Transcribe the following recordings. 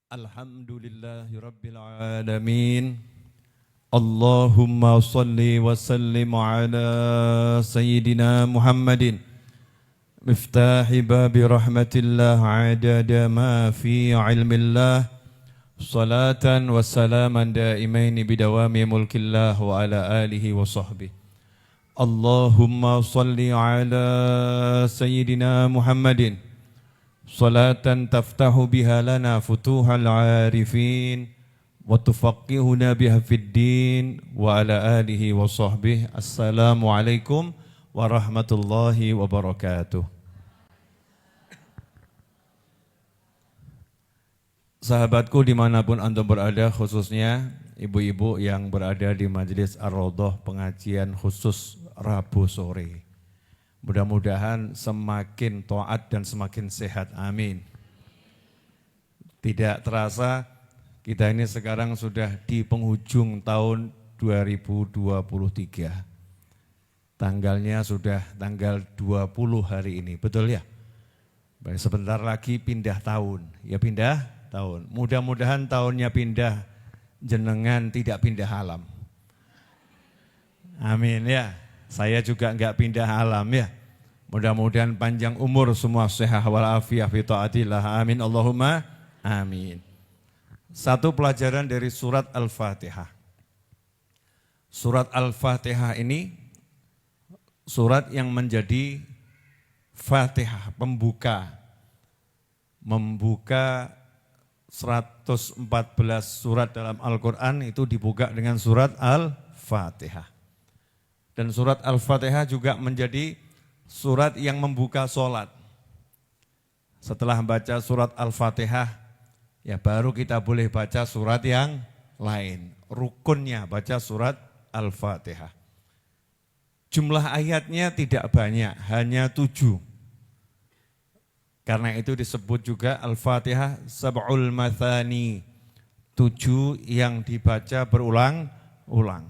Alhamdulillahi Rabbil Alamin. Allahumma salli wa sallim ala Sayyidina Muhammadin miftahi babi rahmatillah adada ma fi ilmillah salatan wa salaman daimaini bidawami mulkillah wa ala alihi wa sahbihi. Allahumma salli ala Sayyidina Muhammadin salatan taftahu biha lana futuhal arifin wa tufaqihuna biha fid din wa ala alihi wa sahbihi. Assalamualaikum warahmatullahi wabarakatuh. Sahabatku dimanapun antum berada, khususnya ibu-ibu yang berada di Majelis Ar-Raudhah pengajian khusus Rabu sore. Mudah-mudahan semakin taat dan semakin sehat, amin. Tidak terasa kita ini sekarang sudah di penghujung tahun 2023. Tanggalnya sudah tanggal 20 hari ini, betul ya? Baik, sebentar lagi pindah tahun, ya pindah tahun. Mudah-mudahan tahunnya pindah, jenengan tidak pindah alam. Amin ya. Saya juga enggak pindah alam ya. Mudah-mudahan panjang umur semua, sehat walafiat fi taatillah. Amin Allahumma amin. Satu pelajaran dari surat Al-Fatihah. Surat Al-Fatihah ini surat yang menjadi Fatihah, membuka 114 surat dalam Al-Quran itu dibuka dengan surat Al-Fatihah. Dan surat Al-Fatihah juga menjadi surat yang membuka sholat. Setelah baca surat Al-Fatihah, ya baru kita boleh baca surat yang lain. Rukunnya baca surat Al-Fatihah. Jumlah ayatnya tidak banyak, hanya 7. Karena itu disebut juga Al-Fatihah sab'ul mathani, 7 yang dibaca berulang-ulang.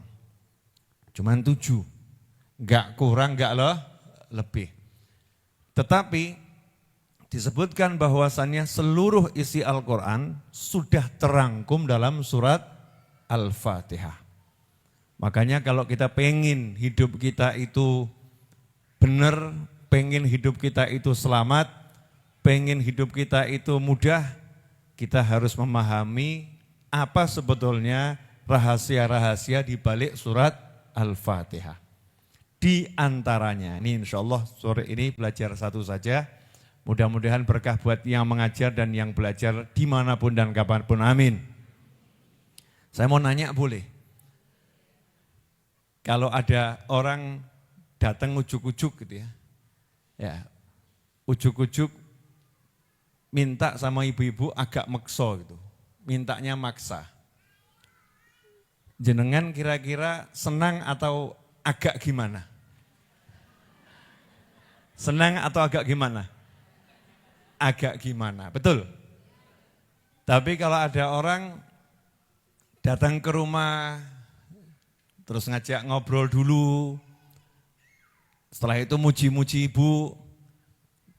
Cuman 7. Enggak kurang, enggak lebih. Tetapi disebutkan bahwasannya seluruh isi Al-Quran sudah terangkum dalam surat Al-Fatihah. Makanya kalau kita pengen hidup kita itu benar, pengen hidup kita itu selamat, pengen hidup kita itu mudah, kita harus memahami apa sebetulnya rahasia-rahasia di balik surat Al-Fatihah. Di antaranya, ini insya Allah sore ini belajar satu saja, mudah-mudahan berkah buat yang mengajar dan yang belajar dimanapun dan kapanpun, amin. Saya mau nanya boleh? Kalau ada orang datang ujuk-ujuk gitu ya, ujuk-ujuk minta sama ibu-ibu agak makso gitu, mintanya maksa. Jenengan kira-kira senang atau agak gimana? Senang atau agak gimana? Agak gimana, betul? Tapi kalau ada orang datang ke rumah, terus ngajak ngobrol dulu, setelah itu muji-muji ibu,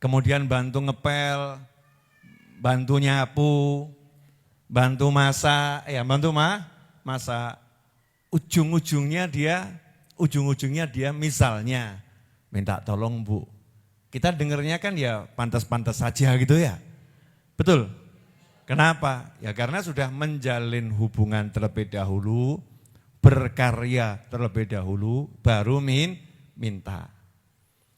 kemudian bantu ngepel, bantu nyapu, bantu masak, masak. Ujung-ujungnya dia misalnya minta tolong bu. Kita dengarnya kan ya pantas-pantas saja gitu ya. Betul? Kenapa? Ya karena sudah menjalin hubungan terlebih dahulu, berkarya terlebih dahulu, baru minta.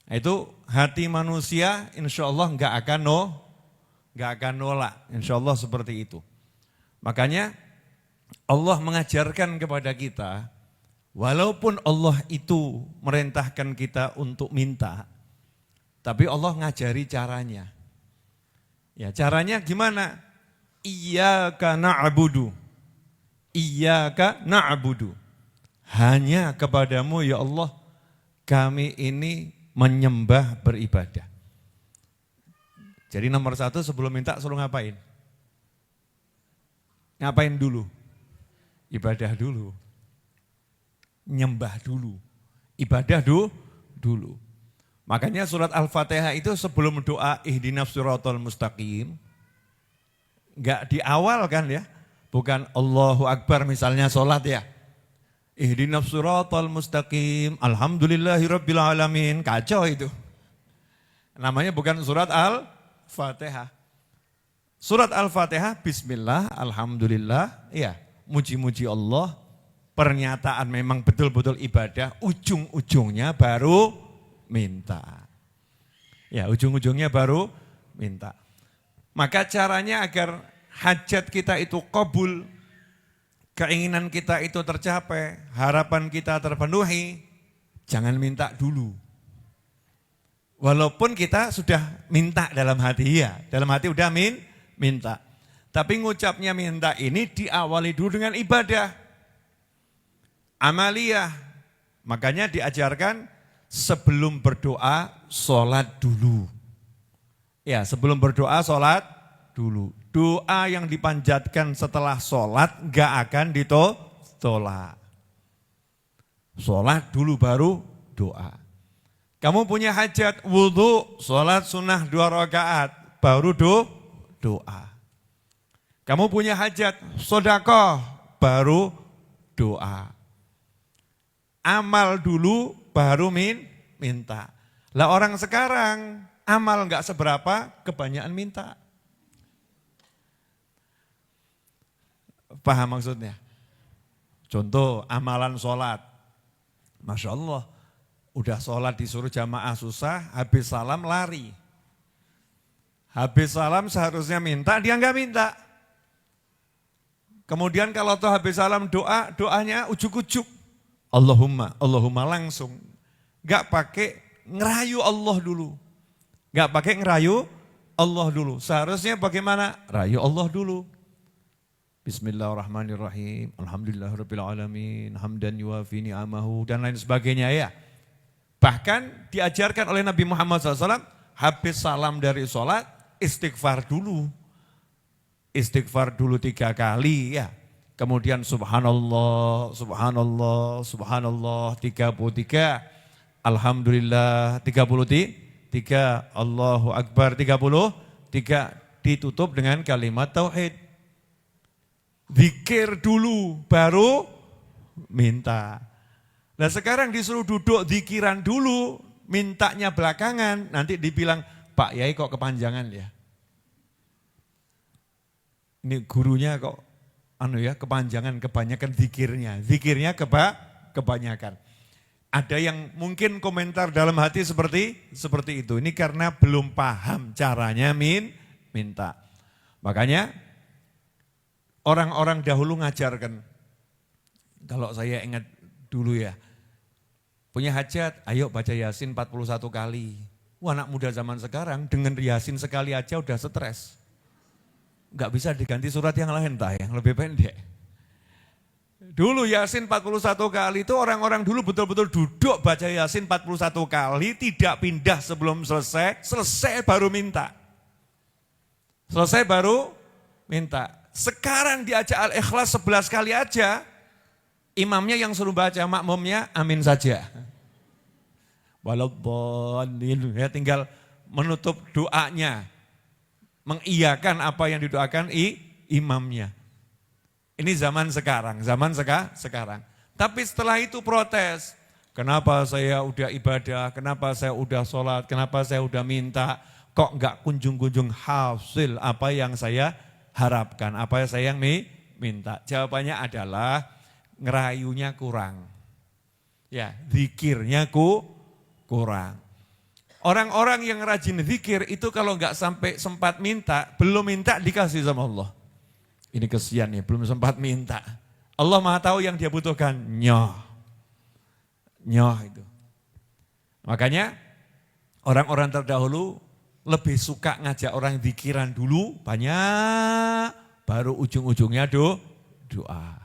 Itu hati manusia insya Allah nggak akan nolak, insya Allah seperti itu. Makanya Allah mengajarkan kepada kita, walaupun Allah itu merintahkan kita untuk minta, tapi Allah ngajari caranya. Ya, caranya gimana? Iyyaka na'budu. Iyyaka na'budu. Hanya kepadamu ya Allah kami ini menyembah beribadah. Jadi nomor 1 sebelum minta suruh ngapain? Ngapain dulu? Ibadah dulu. Nyembah dulu. Ibadah dulu. Makanya surat Al-Fatihah itu sebelum doa ihdinas siratal mustaqim, Enggak di awal kan ya. Bukan Allahu Akbar misalnya sholat ya. Ihdinas siratal mustaqim, alhamdulillahirabbil alamin. Kacau itu. Namanya bukan surat Al-Fatihah. Surat Al-Fatihah, bismillah, alhamdulillah, ya, muji-muji Allah, pernyataan memang betul-betul ibadah, ujung-ujungnya baru minta. Ya, ujung-ujungnya baru minta. Maka caranya agar hajat kita itu qabul, keinginan kita itu tercapai, harapan kita terpenuhi, jangan minta dulu. Walaupun kita sudah minta dalam hati, ya, dalam hati udah minta. Tapi ngucapnya minta ini diawali dulu dengan ibadah. Amaliyah. Makanya diajarkan sebelum berdoa, sholat dulu. Ya, sebelum berdoa, sholat dulu. Doa yang dipanjatkan setelah sholat gak akan ditolak. Sholat dulu baru doa. Kamu punya hajat, wudhu, sholat sunnah 2 rakaat, baru doa. Kamu punya hajat, sedekah, baru doa. Amal dulu, baru minta. Lah orang sekarang, amal gak seberapa, kebanyakan minta. Paham maksudnya? Contoh amalan sholat. Masya Allah, udah sholat disuruh jamaah susah, habis salam lari. Habis salam seharusnya minta, dia enggak minta. Kemudian kalau toh habis salam doanya ujuk-ujuk. Allahumma langsung. Enggak pakai ngerayu Allah dulu. Enggak pakai ngerayu Allah dulu. Seharusnya bagaimana? Rayu Allah dulu. Bismillahirrahmanirrahim. Alhamdulillahirabbil alamin. Hamdan yuwafi ni'amahu dan lain sebagainya ya. Bahkan diajarkan oleh Nabi Muhammad SAW, habis salam dari sholat, istighfar dulu. Istighfar dulu 3 kali ya. Kemudian subhanallah, subhanallah, subhanallah 33. Alhamdulillah 33. Allahu Akbar 33. Ditutup dengan kalimat tauhid. Zikir dulu, baru minta. Nah sekarang disuruh duduk zikiran dulu, mintanya belakangan, nanti dibilang, Pak Yai kok kepanjangan ya. Ini gurunya kok kepanjangan, kebanyakan zikirnya kebanyakan. Ada yang mungkin komentar dalam hati seperti itu. Ini karena belum paham caranya minta. Makanya orang-orang dahulu ngajarkan, kalau saya ingat dulu ya, punya hajat, ayo baca Yasin 41 kali. Wah, anak muda zaman sekarang dengan Yasin sekali aja udah stres. Enggak bisa diganti surat yang lain, yang lebih pendek. Dulu Yasin 41 kali itu orang-orang dulu betul-betul duduk baca Yasin 41 kali, tidak pindah sebelum selesai baru minta. Selesai baru minta. Sekarang diajak Al-Ikhlas 11 kali aja, imamnya yang suruh baca, makmumnya amin saja. Walaupun ya tinggal menutup doanya, mengiyakan apa yang didoakan imamnya. Ini zaman sekarang. Tapi setelah itu protes, kenapa saya udah ibadah, kenapa saya udah sholat, kenapa saya udah minta, kok enggak kunjung-kunjung hasil apa yang saya harapkan, apa yang saya minta. Jawabannya adalah ngerayunya kurang. Ya, zikirnya kurang. Orang-orang yang rajin zikir itu kalau enggak sampai sempat minta, belum minta dikasih sama Allah. Ini kesian ya, belum sempat minta. Allah Maha tahu yang dia butuhkan. Nyoh itu. Makanya orang-orang terdahulu lebih suka ngajak orang zikiran dulu banyak, baru ujung-ujungnya doa.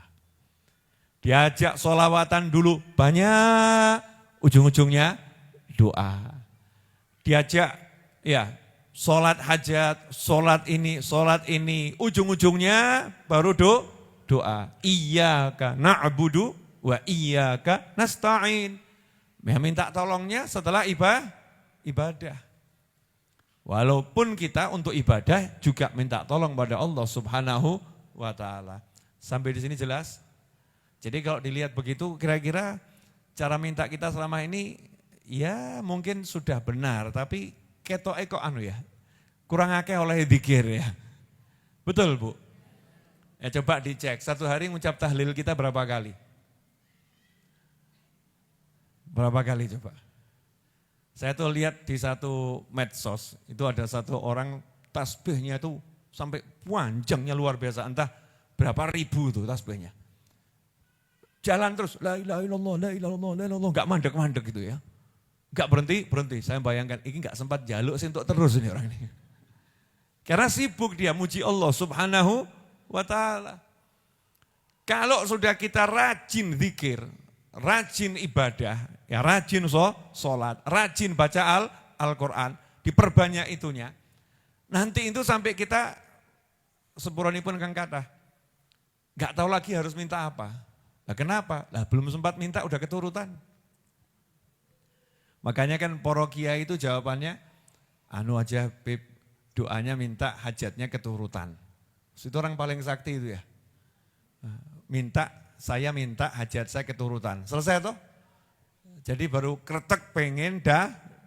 Diajak sholawatan dulu banyak, ujung-ujungnya doa. Diajak sholat hajat, sholat ini, ujung-ujungnya baru doa. Iyyaka na'budu wa iyyaka nasta'in. Minta tolongnya setelah ibadah. Walaupun kita untuk ibadah juga minta tolong pada Allah Subhanahu wa ta'ala. Sampai di sini jelas? Jadi kalau dilihat begitu kira-kira cara minta kita selama ini ya mungkin sudah benar, tapi ketoke kok ya, kurang akeh oleh zikir ya. Betul Bu? Ya coba dicek, satu hari ngucap tahlil kita berapa kali? Berapa kali coba? Saya tuh lihat di satu medsos, itu ada satu orang tasbihnya tuh sampai panjangnya luar biasa, entah berapa ribu tuh tasbihnya. Jalan terus, la ilaha illallah, la ilaha illallah, la ilaha illallah, enggak mandek-mandek gitu ya. Enggak berhenti. Saya bayangkan, ini enggak sempat jaluk sih untuk terus ini orang ini. Karena sibuk dia muji Allah Subhanahu wa ta'ala. Kalau sudah kita rajin zikir, rajin ibadah, ya rajin sholat, rajin baca Al-Quran, diperbanyak itunya. Nanti itu sampai kita sepuranipun kang kathah, enggak tahu lagi harus minta apa. Nah kenapa? Lah belum sempat minta udah keturutan. Makanya kan poro kiai itu jawabannya, anu aja Bib, doanya minta hajatnya keturutan. Itu orang paling sakti itu ya. Saya minta hajat saya keturutan. Selesai toh? Jadi baru kretek pengen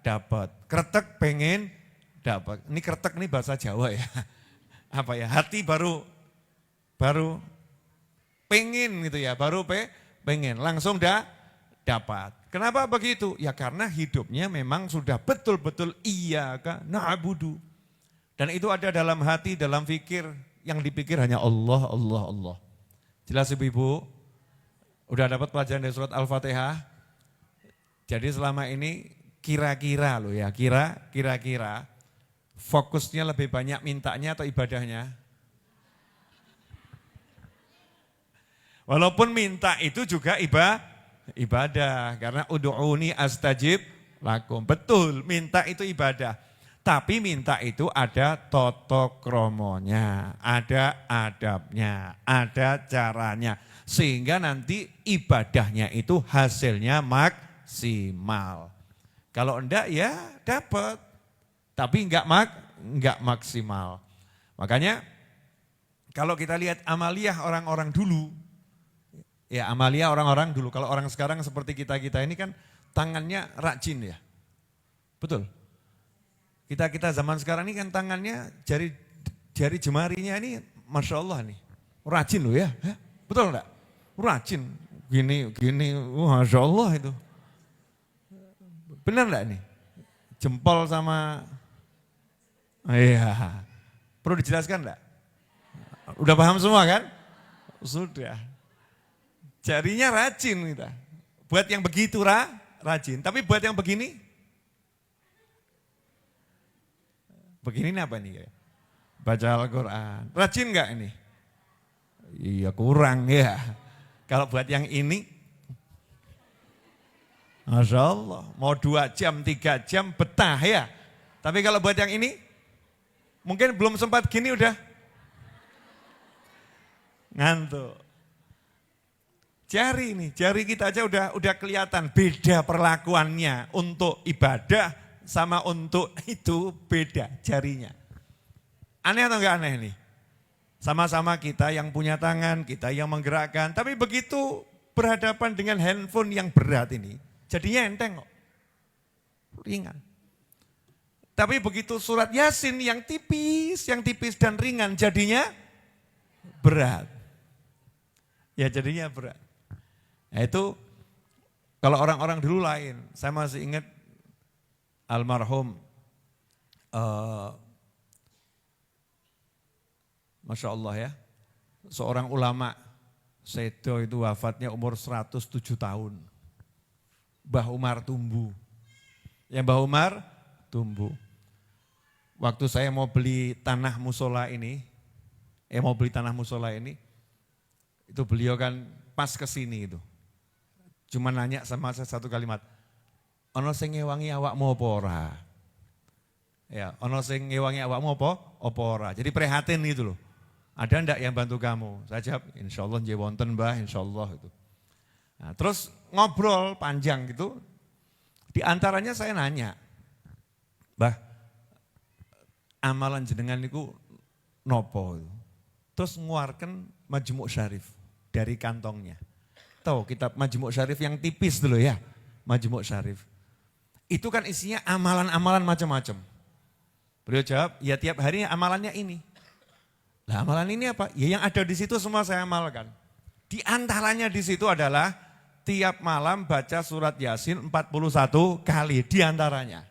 dapat. Kretek pengen dapat. Ini kretek ini bahasa Jawa ya. Apa ya? Hati baru pengen gitu ya, baru pengen, langsung dapat. Kenapa begitu? Ya karena hidupnya memang sudah betul-betul iyyaka na'budu. Dan itu ada dalam hati, dalam fikir, yang dipikir hanya Allah, Allah, Allah. Jelas Ibu-ibu? Udah dapat pelajaran dari surat Al-Fatihah? Jadi selama ini kira-kira loh ya, kira-kira fokusnya lebih banyak mintanya atau ibadahnya? Walaupun minta itu juga ibadah, karena ud'uni astajib lakum. Betul, minta itu ibadah. Tapi minta itu ada tata kromonya, ada adabnya, ada caranya. Sehingga nanti ibadahnya itu hasilnya maksimal. Kalau enggak ya dapat, tapi enggak maksimal. Makanya kalau kita lihat amaliyah orang-orang dulu, ya amalia orang-orang dulu, kalau orang sekarang seperti kita-kita ini kan tangannya rajin ya. Betul. Kita zaman sekarang ini kan tangannya, jari jemarinya ini Masya Allah nih. Rajin loh ya. Betul enggak? Rajin. Gini, Masya Allah itu. Benar enggak nih? Jempol sama, iya. Perlu dijelaskan enggak? Udah paham semua kan? Sudah. Jarinya rajin kita. Buat yang begitu rajin, tapi buat yang begini ini apa nih? Baca Al-Quran. Rajin enggak ini? Iya kurang ya. Kalau buat yang ini, Masya Allah, mau 2 jam, 3 jam betah ya. Tapi kalau buat yang ini, mungkin belum sempat gini udah ngantuk. Jari kita aja udah kelihatan beda perlakuannya untuk ibadah sama untuk itu beda jarinya. Aneh atau enggak aneh nih? Sama-sama kita yang punya tangan, kita yang menggerakkan, tapi begitu berhadapan dengan handphone yang berat ini, jadinya enteng kok. Ringan. Tapi begitu surat Yasin yang tipis dan ringan jadinya berat. Ya jadinya berat. Nah, itu kalau orang-orang dulu lain. Saya masih ingat almarhum Masya Allah ya, seorang ulama sedo itu wafatnya umur 107 tahun. Mbah Umar Tumbu. Ya Mbah Umar Tumbu. Waktu saya mau beli tanah musola ini, itu beliau kan pas kesini itu. Cuma nanya sama saya satu kalimat, ono sing ngewangi awakmu apa ora? Ya, ono sing ngewangi awakmu apa ora? Jadi prihatin gitu loh. Ada ndak yang bantu kamu? Saya jawab, insyaallah nggih wonten Mbah, insyaallah itu. Nah, terus ngobrol panjang gitu. Di antaranya saya nanya, Mbah, amalan jenengan niku nopo. Terus nguarkan Majmu' Syarif dari kantongnya. Tahu kitab Majmu' Syarif yang tipis dulu ya, Majmu' Syarif. Itu kan isinya amalan-amalan macam-macam. Beliau jawab, ya tiap hari amalannya ini. Lah amalan ini apa? Ya yang ada di situ semua saya amalkan. Di antaranya di situ adalah tiap malam baca surat Yasin 41 kali di antaranya.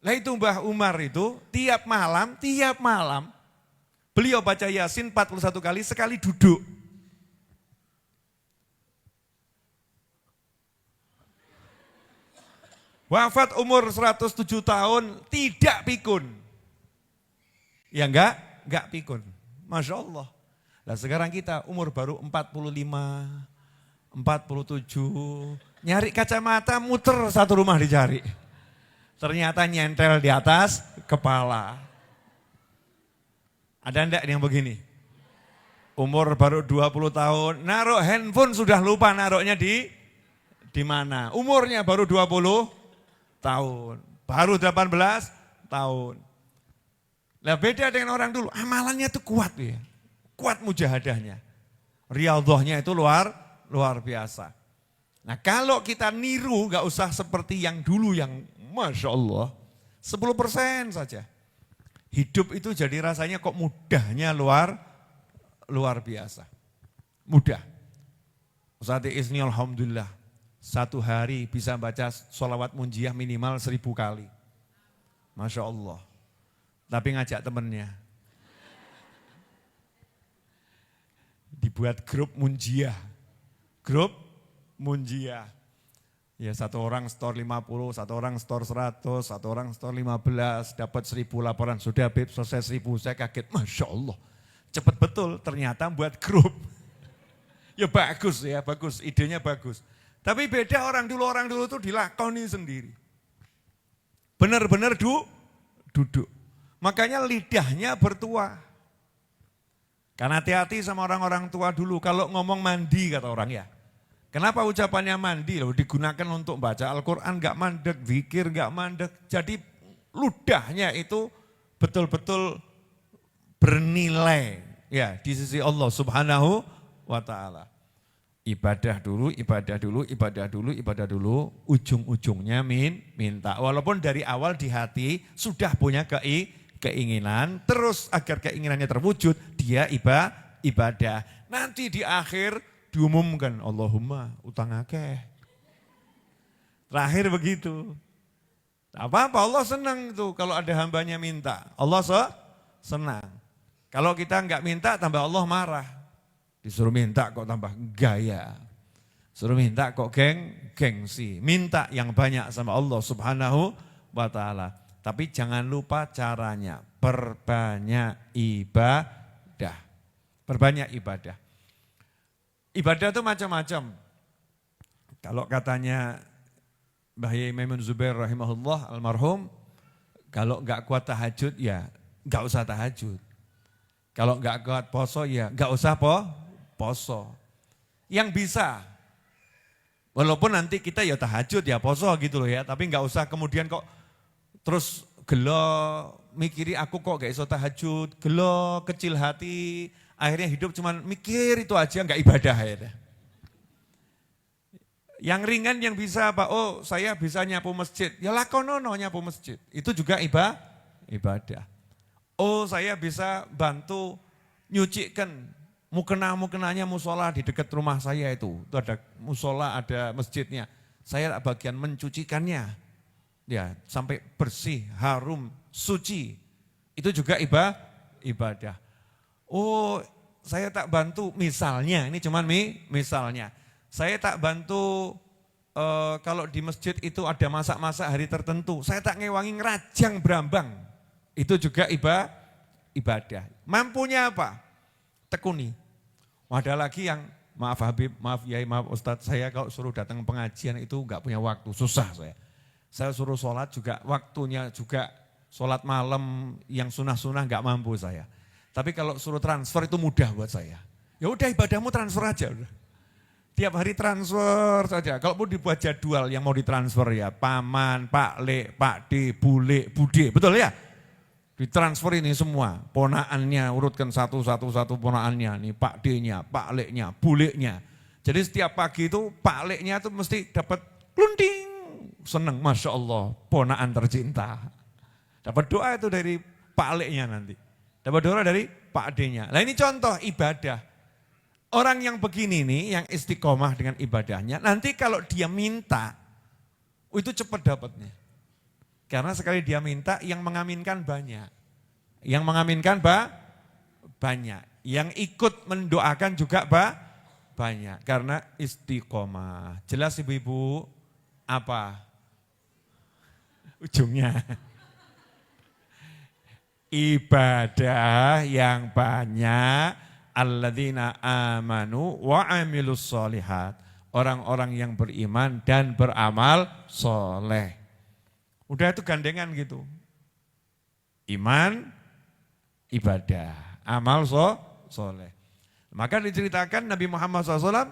Lah itu Mbah Umar itu tiap malam beliau baca Yasin 41 kali sekali duduk. Wafat umur 107 tahun tidak pikun. Ya enggak pikun. Masya Allah. Nah sekarang kita umur baru 45, 47, nyari kacamata muter satu rumah dicari. Ternyata nyentel di atas kepala. Ada enggak yang begini? Umur baru 20 tahun, naruh handphone sudah lupa naruhnya di mana. Umurnya baru 20 tahun, baru 18 tahun. Nah beda dengan orang dulu, amalannya itu kuat ya. Kuat mujahadahnya. Riyadhahnya itu luar biasa. Nah kalau kita niru gak usah seperti yang dulu yang Masya Allah 10% saja. Hidup itu jadi rasanya kok mudahnya luar biasa. Mudah. Ustaz Isni alhamdulillah satu hari bisa baca sholawat munjiah minimal 1000 kali. Masya Allah. Tapi ngajak temennya. Dibuat grup munjiah. Grup munjiah. Ya satu orang store 50, satu orang store 100, satu orang store 15, dapat 1000 laporan. Sudah Beb selesai 1000, saya kaget. Masya Allah, cepat betul ternyata buat grup. Ya bagus, idenya bagus. Tapi beda orang dulu tuh dilakoni sendiri. Benar-benar duduk. Makanya lidahnya bertuah. Karena hati-hati sama orang-orang tua dulu, kalau ngomong mandi kata orang ya. Kenapa ucapannya mandi? Loh, digunakan untuk baca Al-Quran gak mandek, zikir gak mandek. Jadi ludahnya itu betul-betul bernilai ya di sisi Allah Subhanahu wa ta'ala. Ibadah dulu, ujung-ujungnya minta. Walaupun dari awal di hati sudah punya keinginan, terus agar keinginannya terwujud, dia ibadah. Nanti di akhir diumumkan, Allahumma utang akeh. Terakhir begitu. Apa-apa Allah senang itu kalau ada hambanya minta. Allah senang. Kalau kita enggak minta tambah Allah marah. Disuruh minta kok tambah gaya. Suruh minta kok gengsi. Minta yang banyak sama Allah Subhanahu wa ta'ala. Tapi jangan lupa caranya. Perbanyak ibadah. Perbanyak ibadah. Ibadah itu macam-macam. Kalau katanya Mbah Yai Maimun Zubair rahimahullah almarhum, kalau enggak kuat tahajud ya enggak usah tahajud. Kalau enggak kuat poso ya enggak usah poso. Yang bisa, walaupun nanti kita ya tahajud ya poso gitu loh ya, tapi enggak usah kemudian kok terus gelo mikiri aku kok enggak iso tahajud, gelo kecil hati. Akhirnya hidup cuman mikir itu aja, enggak ibadah ya. Yang ringan yang bisa apa? Oh saya bisa nyapu masjid. Ya lakonono nyapu masjid. Itu juga ibadah. Oh saya bisa bantu nyucikan mukena-mukenanya musola di dekat rumah saya itu. Itu ada musola, ada masjidnya. Saya bagian mencucikannya. Ya sampai bersih, harum, suci. Itu juga ibadah. Oh, saya tak bantu misalnya, ini cuman misalnya. Saya tak bantu kalau di masjid itu ada masak-masak hari tertentu. Saya tak ngewangi ngerajang berambang. Itu juga ibadah. Mampunya apa? Tekuni. Ada lagi yang, maaf Habib, maaf Yai, maaf Ustadz, saya kalau suruh datang pengajian itu enggak punya waktu, susah saya. Saya suruh sholat juga, waktunya juga sholat malam yang sunah-sunah enggak mampu saya. Tapi kalau suruh transfer itu mudah buat saya. Ya udah ibadahmu transfer aja. Udah. Tiap hari transfer saja. Kalau mau dibuat jadwal yang mau ditransfer ya, paman, Pak Le, Pak D, Bule, Bude, betul ya? Ditransfer ini semua, ponaannya, urutkan satu-satu ponaannya, nih Pak D-nya, Pak Leknya, Buleknya. Jadi setiap pagi itu Pak Leknya itu mesti dapat klunding, seneng, Masya Allah, ponaan tercinta. Dapat doa itu dari Pak Leknya nanti, dapat doa dari Pak D-nya. Nah ini contoh ibadah. Orang yang begini nih, yang istiqomah dengan ibadahnya, nanti kalau dia minta, itu cepat dapatnya. Karena sekali dia minta, yang mengaminkan banyak. Yang mengaminkan banyak. Yang ikut mendoakan juga banyak. Karena istiqomah. Jelas ibu-ibu apa? Ujungnya. Ibadah yang banyak. Alladzina amanu wa amilus solihat. Orang-orang yang beriman dan beramal soleh. Udah itu gandengan gitu. Iman, ibadah, amal soleh. Maka diceritakan Nabi Muhammad SAW,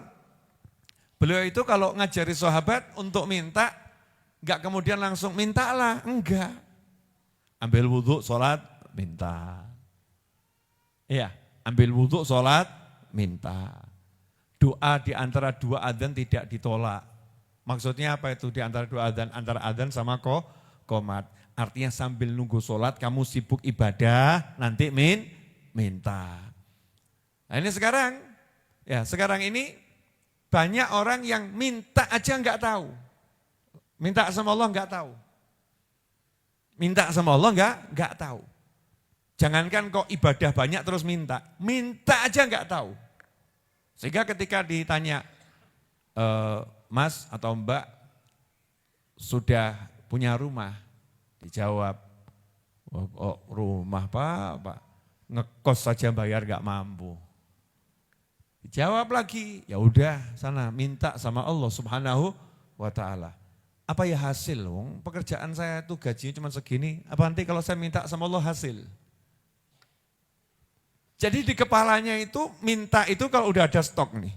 beliau itu kalau ngajari sahabat untuk minta, enggak kemudian langsung mintalah, enggak. Ambil wudhu, sholat, minta. Iya, ambil wudhu, sholat, minta. Doa di antara dua adzan tidak ditolak. Maksudnya apa itu di antara dua adzan? Antara adzan sama qomat. Artinya sambil nunggu sholat kamu sibuk ibadah, nanti minta. Nah ini sekarang ini banyak orang yang minta aja enggak tahu. Minta sama Allah enggak tahu. Minta sama Allah enggak tahu. Jangankan kok ibadah banyak terus minta aja enggak tahu. Sehingga ketika ditanya, Mas atau Mbak sudah punya rumah? Dijawab, oh, rumah Pak, ngekos saja bayar gak mampu. Dijawab lagi, ya udah sana minta sama Allah Subhanahu wa Ta'ala. Apa ya hasil? Pekerjaan saya tuh gajinya cuma segini, apa nanti kalau saya minta sama Allah hasil? Jadi di kepalanya itu minta itu kalau udah ada stok nih,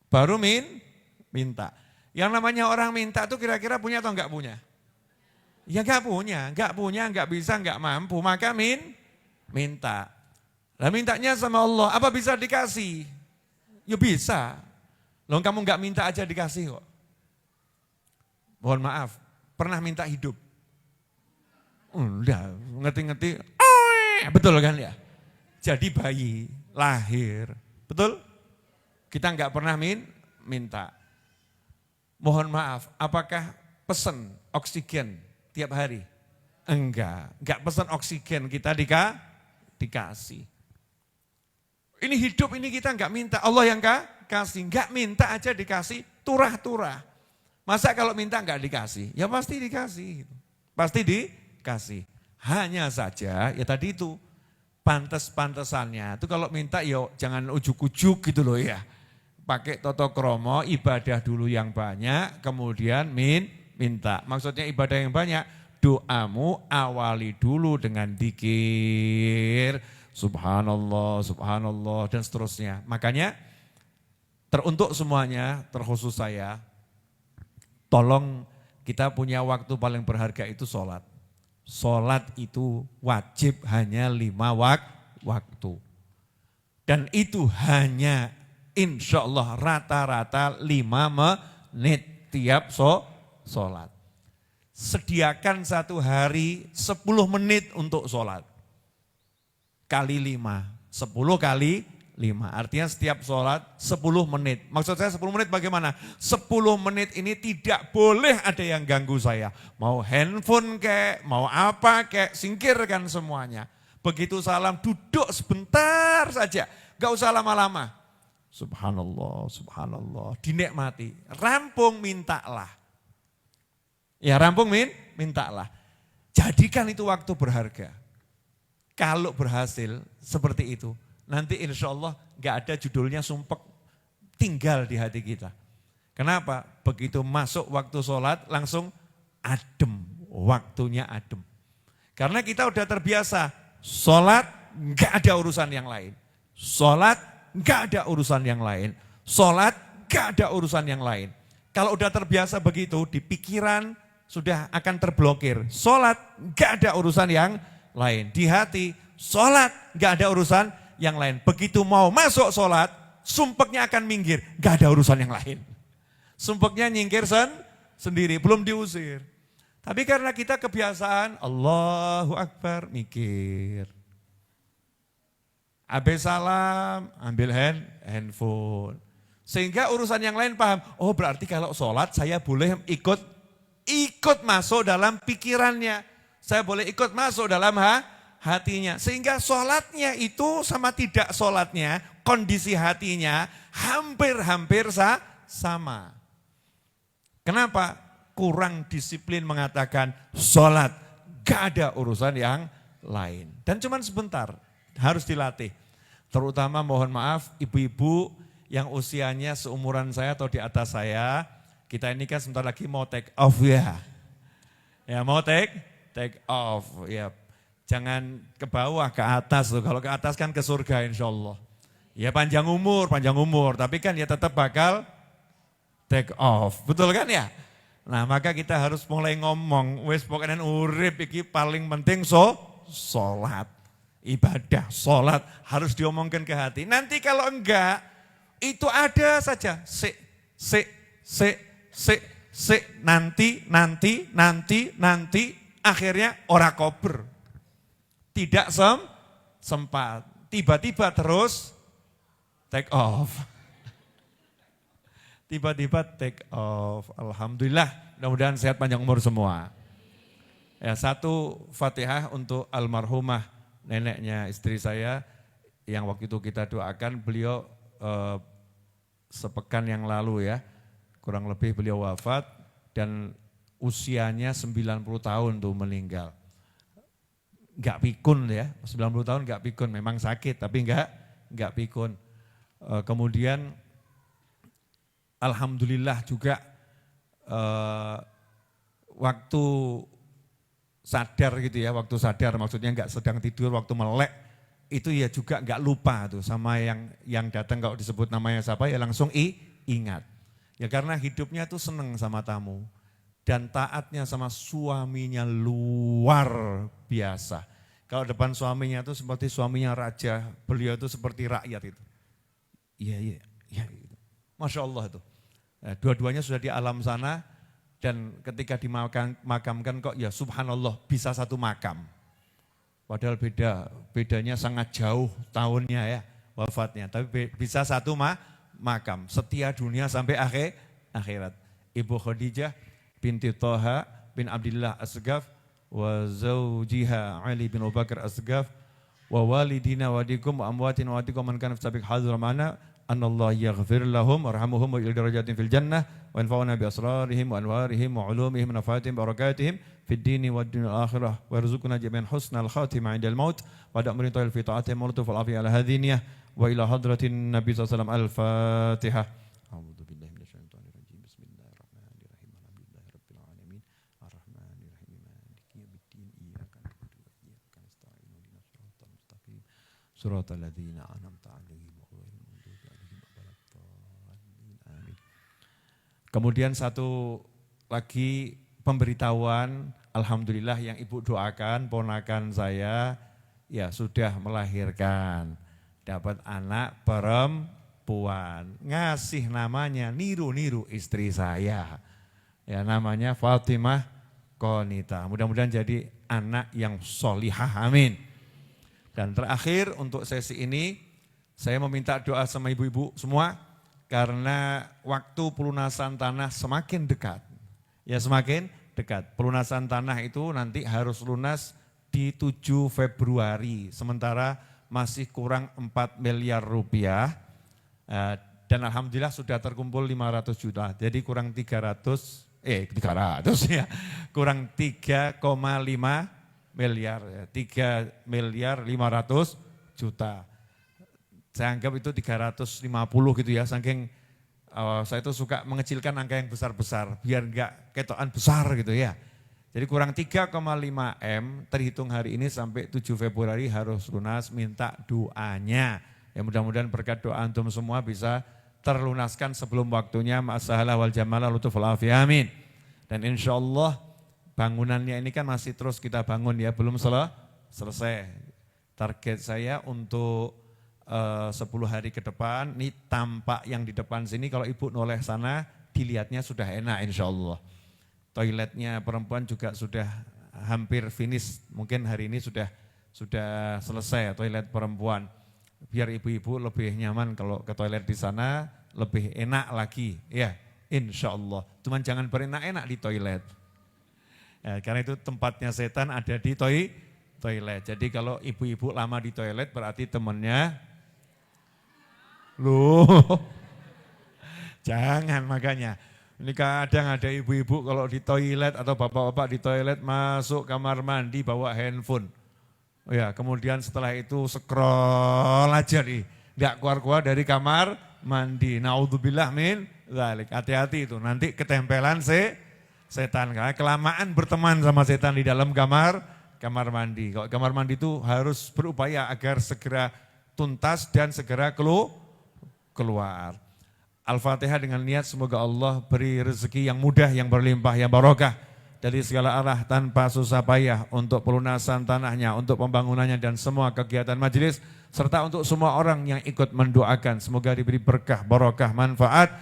baru minta. Yang namanya orang minta tuh kira-kira punya atau enggak punya? Ya enggak punya, enggak bisa, enggak mampu, maka minta. Lah mintanya sama Allah, apa bisa dikasih? Ya bisa. Loh kamu enggak minta aja dikasih kok. Mohon maaf, pernah minta hidup? Udah, ngerti-ngerti, betul kan ya? Jadi bayi, lahir, betul? Kita enggak pernah minta. Mohon maaf, apakah pesen oksigen tiap hari? Enggak pesen oksigen, kita dikasih. Ini hidup ini kita enggak minta, Allah yang kasih. Enggak minta aja dikasih, turah-turah. Masa kalau minta enggak dikasih? Ya pasti dikasih. Pasti dikasih. Hanya saja, ya tadi itu, pantes-pantesannya. Itu kalau minta ya jangan ujuk-ujuk gitu loh ya. Pakai toto kromo, ibadah dulu yang banyak, kemudian minta. Maksudnya ibadah yang banyak, doamu awali dulu dengan dzikir, subhanallah, subhanallah, dan seterusnya. Makanya teruntuk semuanya, terkhusus saya, tolong kita punya waktu paling berharga itu sholat. Sholat itu wajib hanya 5 waktu. Dan itu hanya insya Allah rata-rata 5 menit tiap sholat. Sediakan satu hari 10 menit untuk sholat. Kali 5, 10 kali 5. Artinya setiap sholat 10 menit. Maksud saya 10 menit bagaimana? 10 menit ini tidak boleh ada yang ganggu saya. Mau handphone kek, mau apa kek, singkirkan semuanya. Begitu salam duduk sebentar saja, gak usah lama-lama. Subhanallah, subhanallah, dinikmati. Rampung mintalah. Ya rampung mintalah. Jadikan itu waktu berharga. Kalau berhasil seperti itu, nanti insya Allah gak ada judulnya sumpek tinggal di hati kita. Kenapa? Begitu masuk waktu sholat langsung adem, waktunya adem. Karena kita udah terbiasa, sholat gak ada urusan yang lain. Sholat gak ada urusan yang lain. Sholat gak ada urusan yang lain. Kalau udah terbiasa begitu, di pikiran sudah akan terblokir. Sholat gak ada urusan yang lain. Di hati, sholat gak ada urusan yang lain. Begitu mau masuk sholat, sumpeknya akan minggir, gak ada urusan yang lain. Sumpeknya nyingkir sendiri, belum diusir. Tapi karena kita kebiasaan, Allahu Akbar, mikir. Habis salam, ambil handphone. Sehingga urusan yang lain paham, oh berarti kalau sholat saya boleh ikut masuk dalam pikirannya. Saya boleh ikut masuk dalam hatinya. Sehingga sholatnya itu sama tidak sholatnya, kondisi hatinya hampir-hampir sama. Kenapa? Kurang disiplin mengatakan sholat, gak ada urusan yang lain. Dan cuman sebentar, harus dilatih. Terutama mohon maaf ibu-ibu yang usianya seumuran saya atau di atas saya, kita ini kan sebentar lagi mau take off ya. Ya mau take off ya. Jangan ke bawah, ke atas loh. Kalau ke atas kan ke surga insya Allah. Ya panjang umur, tapi kan ya tetap bakal take off. Betul kan ya? Nah maka kita harus mulai ngomong, wis pokoknya urip iki paling penting sholat. Ibadah, sholat harus diomongkan ke hati. Nanti kalau enggak, itu ada saja. Nanti, akhirnya ora kober. Tidak sempat. Tiba-tiba terus take off. Tiba-tiba take off. Alhamdulillah, mudah-mudahan sehat panjang umur semua. Ya, satu Fatihah untuk almarhumah neneknya istri saya yang waktu itu kita doakan, beliau sepekan yang lalu ya, kurang lebih beliau wafat dan usianya 90 tahun tuh meninggal. Enggak pikun ya, 90 tahun enggak pikun, memang sakit tapi enggak pikun. Kemudian alhamdulillah juga waktu sadar gitu ya, waktu sadar maksudnya enggak sedang tidur, waktu melek itu ya juga enggak lupa tuh sama yang datang, kalau disebut namanya siapa ya langsung ingat. Ya karena hidupnya tuh seneng sama tamu dan taatnya sama suaminya luar biasa. Kalau depan suaminya tuh seperti suaminya raja, beliau tuh seperti rakyat itu. Iya. Masya Allah itu. Nah, dua-duanya sudah di alam sana. Dan ketika dimakamkan kok ya subhanallah bisa satu makam. Padahal bedanya sangat jauh tahunnya ya wafatnya. Tapi bisa satu makam, setia dunia sampai akhirat. Ibu Khadijah binti Thaha bin Abdillah Asgaf wa zawjiha Ali bin Abu Bakar Asgaf wa walidina wadikum wa amwatin wadikum man kana fi sabiq hadir mana annallahu yaghfir lahum warhamhum wa ila darajatin fil jannah wa anfa'una bi asrarihim wa anwarihim wa ulumihim wa nafaatihim barakatihim fid dini wad dunya al akhirah wa rizquna jami'an husnal khatimah 'indal maut wa da'muri ta'al fi ta'atihim wa lutuf al afiyah ala hadhiniyah wa ila hadratin nabi sallallahu alaihi wasallam al-fatihah. A'udzu billahi minasyaitonir rajim. Bismillahirrahmanirrahim. Alhamdulillahirabbil alamin. Arrahmanirrahim. Maliki yaumiddin. Iyyaka na'budu wa iyyaka nasta'in. Ihdinas siratal mustaqim. Siratal ladzina an'amta 'alaihim. Kemudian satu lagi pemberitahuan, alhamdulillah yang ibu doakan, ponakan saya ya sudah melahirkan, dapat anak perempuan, ngasih namanya niru-niru istri saya, ya namanya Fatimah Qonita, mudah-mudahan jadi anak yang solihah, amin. Dan terakhir untuk sesi ini, saya meminta doa sama ibu-ibu semua, karena waktu pelunasan tanah semakin dekat. Ya semakin dekat. Pelunasan tanah itu nanti harus lunas di 7 Februari. Sementara masih kurang 4 miliar rupiah. Dan alhamdulillah sudah terkumpul 500 juta. Jadi kurang 300 ya. Kurang 3,5 miliar. 3 miliar 500 juta. Saya anggap itu 350 gitu ya, saking saya itu suka mengecilkan angka yang besar-besar, biar enggak ketokan besar gitu ya. Jadi kurang 3,5 M, terhitung hari ini sampai 7 Februari harus lunas, minta doanya. Ya mudah-mudahan berkat doa antum semua bisa terlunaskan sebelum waktunya, ma'asahalah wal jamalah lutuf wal afiyah, amin. Dan insya Allah bangunannya ini kan masih terus kita bangun ya, belum selesai. Target saya untuk 10 hari ke depan, ini tampak yang di depan sini, kalau ibu noleh sana, dilihatnya sudah enak insya Allah. Toiletnya perempuan juga sudah hampir finish, mungkin hari ini sudah selesai toilet perempuan. Biar ibu-ibu lebih nyaman kalau ke toilet di sana, lebih enak lagi, ya insya Allah. Cuman jangan berenak-enak di toilet. Ya, karena itu tempatnya setan ada di toilet. Jadi kalau ibu-ibu lama di toilet berarti temannya, loh, jangan makanya. Ini kadang ada ibu-ibu kalau di toilet atau bapak-bapak di toilet masuk kamar mandi bawa handphone. Oh ya, kemudian setelah itu scroll aja nih, nggak keluar-keluar dari kamar mandi. Naudzubillah min dzalik. Hati-hati itu, nanti ketempelan setan. Karena kelamaan berteman sama setan di dalam kamar mandi. Kalau kamar mandi itu harus berupaya agar segera tuntas dan segera keluar. Al-Fatihah dengan niat semoga Allah beri rezeki yang mudah, yang berlimpah, yang barokah dari segala arah tanpa susah payah untuk pelunasan tanahnya, untuk pembangunannya dan semua kegiatan majelis, serta untuk semua orang yang ikut mendoakan. Semoga diberi berkah, barokah, manfaat,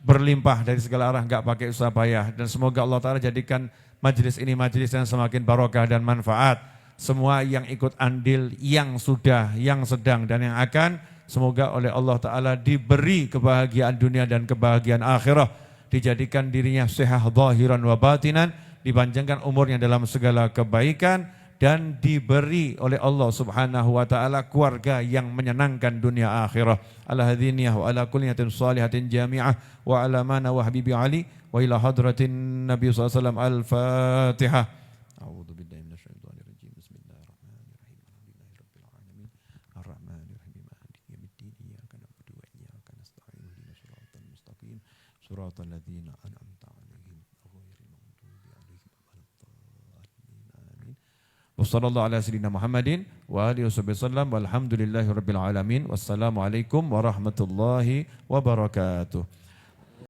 berlimpah dari segala arah, enggak pakai susah payah. Dan semoga Allah Ta'ala jadikan majelis ini majelis yang semakin barokah dan manfaat. Semua yang ikut andil, yang sudah, yang sedang dan yang akan, semoga oleh Allah Ta'ala diberi kebahagiaan dunia dan kebahagiaan akhirah. Dijadikan dirinya sehat zahiran wa batinan, dipanjangkan umurnya dalam segala kebaikan, dan diberi oleh Allah Subhanahu wa Ta'ala keluarga yang menyenangkan dunia akhirah. Ala hadhiniyah wa ala kulliyatin salihatin jami'ah wa ala mana wa habibi Ali wa ila hadratin Nabi SAW. Al-Fatihah. A'udhu billahi minasyaitonir rajim. Bismillahirrahmanirrahim. Alhamdulillahirabbil alamin. Arrahmanirrahim. Maliki yaumiddin. Iyyaka na'budu wa iyyaka nasta'in. Ihdinas siratal mustaqim. Siratal ladzina an'amta 'alaihim ghairil maghdubi 'alaihim waladdallin. Amin. Wassallallahu ala sayyidina Muhammadin wa alihi wasallam walhamdulillahi rabbil alamin. Wassalamualaikum warahmatullahi wabarakatuh.